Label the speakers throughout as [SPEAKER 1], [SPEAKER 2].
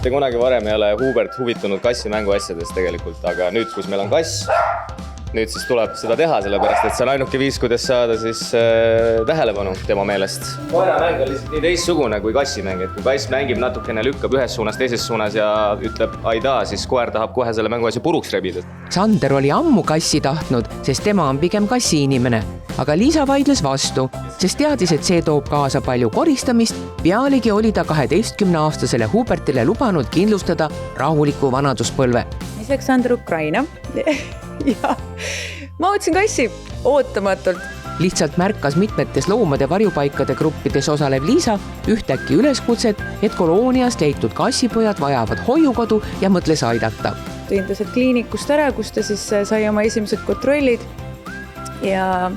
[SPEAKER 1] mitte kunagi varem ei ole Hubert huvitunud kassi mänguasjadest tegelikult, aga nüüd, kus meil on kass, nüüd siis tuleb seda teha, sellepärast et see on ainuke viis, kuidas saada siis tähelepanu tema meelest. Koeramäng on lihtsalt nii teistsugune kui kassimäng, et kui kass mängib natukene, lükkab ühes suunas, teises suunas ja ütleb aidaa, siis koer tahab kohe selle mänguasja puruks rebida.
[SPEAKER 2] Sander oli ammu kassi tahtnud, sest tema on pigem kassiinimene. Aga Liisa vaidles vastu, sest teadis, et see toob kaasa palju koristamist. Pealegi oli ta 12-aastasele Hubertile lubanud kindlustada rahuliku vanaduspõlve.
[SPEAKER 3] Siis läks Sander Ukraina ja ma otsin kassi ootamatult.
[SPEAKER 2] Lihtsalt märkas mitmetes loomade varjupaikade gruppides osalev Liisa ühtäkki üleskutset, et kolooniast leitud kassipojad vajavad hoiukodu ja mõtles aidata.
[SPEAKER 3] Tõin ta sealt kliinikust ära, kus ta siis sai oma esimesed kontrollid ja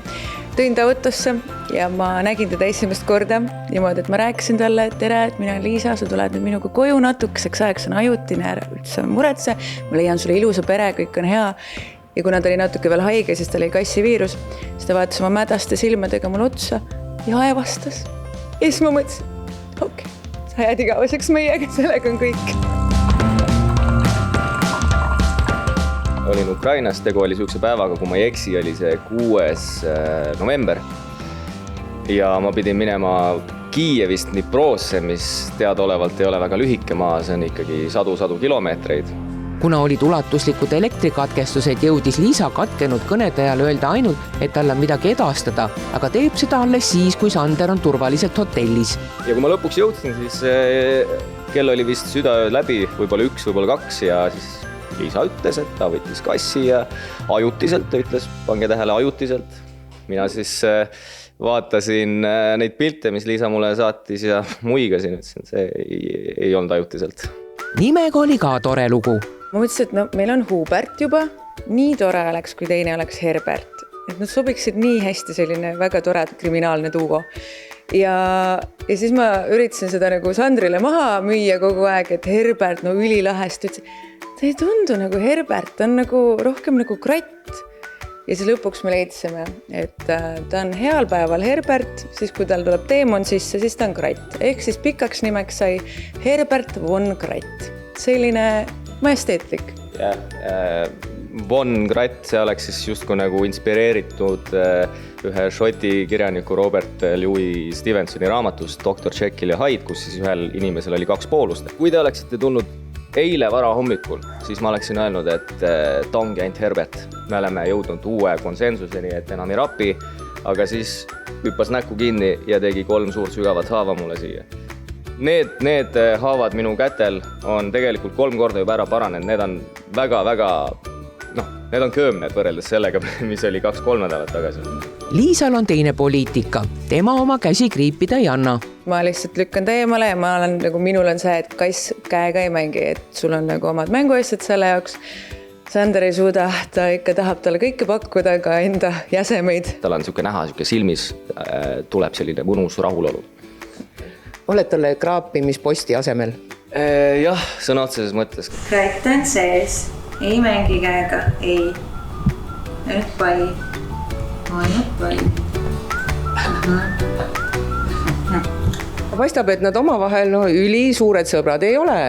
[SPEAKER 3] tõin ta autosse ja ma nägin teda esimest korda niimoodi, et ma rääkisin talle, et tere, et mina olen Liisa, sa tuled nüüd minuga koju natukeseks ajaks, on ajutine, ära üldse muretse, ma leian sulle ilusa pere, kõik on hea. Ja kuna ta oli natuke veel haige, siis tal oli kassiviirus, siis ta vaatas oma mädaste silmadega mul otsa ja aevastas. Ja siis ma mõtlesin, okei, sa jääd igaveseks meiega, sellega on kõik.
[SPEAKER 1] Olin Ukrainas, tegu oli sihukese päevaga, kui ma ei eksi, oli see 6. november. Ja ma pidin minema Kiievist Dniprosse, mis teadaolevalt ei ole väga lühike maa, see on ikkagi sadu kilomeetreid.
[SPEAKER 2] Kuna olid ulatuslikud elektrikatkestused, jõudis Liisa katkenud kõnetajal öelda ainult, et tal on midagi edastada, aga teeb seda alles siis, kui Sander on turvaliselt hotellis.
[SPEAKER 1] Ja kui ma lõpuks jõudsin, siis kell oli vist südaöö läbi, võib-olla 1, võib-olla 2 ja siis Liisa ütles, et ta võttis kassi ja ajutiselt, ta ütles, pange tähele ajutiselt. Mina siis vaatasin neid pilte, mis Liisa mulle saatis ja muigasin, ütlesin, et see ei olnud ajutiselt.
[SPEAKER 2] Nimega oli ka tore lugu.
[SPEAKER 3] Ma mõtlesin, et no, meil on Hubert juba, nii tore oleks, kui teine oleks Herbert. Et nad sobiksid nii hästi selline väga tore kriminaalne duo. Ja siis ma üritasin seda nagu Sandrile maha müüa kogu aeg, et Herbert, no ülilahest, ütlesin, ta ei tundu nagu Herbert, ta on nagu rohkem nagu kratt. Ja siis lõpuks me leidsime, et ta on heal päeval Herbert, siis kui tal tuleb teemon sisse, siis ta on kratt. Ehk siis pikaks nimeks sai Herbert von Kratt. Selline majesteetlik.
[SPEAKER 1] Ja, von Kratt, see oleks siis justkui nagu inspireeritud ühe šoti kirjaniku Robert Louis Stevensoni raamatust Dr. Jekyll ja Hyde, kus siis ühel inimesel oli 2 poolust. Kui te oleksite tulnud eile vara hommikul, siis ma oleksin öelnud, et ta ongi ainult Herbert. Me oleme jõudnud uue konsensuseni, et enam ei rapi, aga siis hüppas näkku kinni ja tegi 3 suurt sügavat haava mulle siia. Need haavad minu kätel on tegelikult 3 korda juba ära paranenud. Need on väga, need on köömned võrreldes sellega, mis oli 2-3 nädalat tagasi.
[SPEAKER 2] Liisal on teine poliitika. Tema oma käsi kriipida ei anna.
[SPEAKER 3] Ma lihtsalt lükkan ta eemale ja minul on see, et kass käega ei mängi, et sul on nagu omad mänguasjad selle jaoks. Sander ei suuda, ta ikka tahab talle kõike pakkuda, ka enda jäsemeid. Tal on siuke näha, siuke silmis tuleb selline mõnus rahulolu.
[SPEAKER 2] Oled talle kraapimisposti asemel?
[SPEAKER 1] Jah, sõna otseses mõttes.
[SPEAKER 3] Kratt on sees, ei mängi käega, ei. Ainult pai. Ainult pai.
[SPEAKER 2] Paistab, et nad omavahel ülisuured sõbrad ei ole.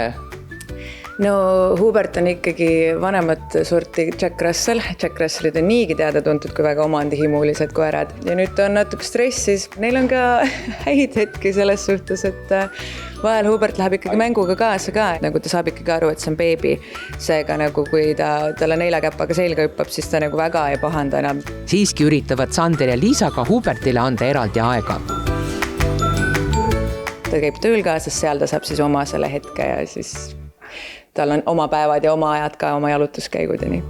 [SPEAKER 3] No Hubert on ikkagi vanemat sorti Jack Russell. Jack Russellid on niigi teada tuntud kui väga omandihimulised koerad. Ja nüüd ta on natuke stressis. Neil on ka häid hetki selles suhtes, et vahel Hubert läheb ikkagi mänguga kaasa ka. Nagu ta saab ikkagi aru, et see on beebi. Seega nagu kui talle neelakäpaga selga hüppab, siis ta nagu väga ei pahanda enam.
[SPEAKER 2] Siiski üritavad Sander ja Liisa ka Hubertile anda eraldi aega.
[SPEAKER 3] Ta käib tööl kaasas, seal ta saab siis oma selle hetke ja siis tal on oma päevad ja oma ajad ka oma jalutuskäigudeni.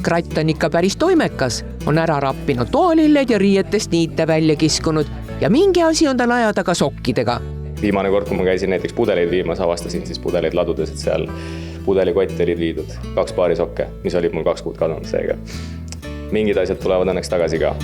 [SPEAKER 2] Kratt on ikka päris toimekas, on ära rappinud toalilled ja riietest niite välja kiskunud ja mingi asi on tal ajada ka sokkidega.
[SPEAKER 1] Viimane kord, kui ma käisin näiteks pudeleid viimas, avastasin siis pudeleid ladudes, et seal pudelikott olid viidud 2 paari sokke, mis olid mul 2 kuud kadunud seega. Mingid asjad tulevad õnneks tagasi ka.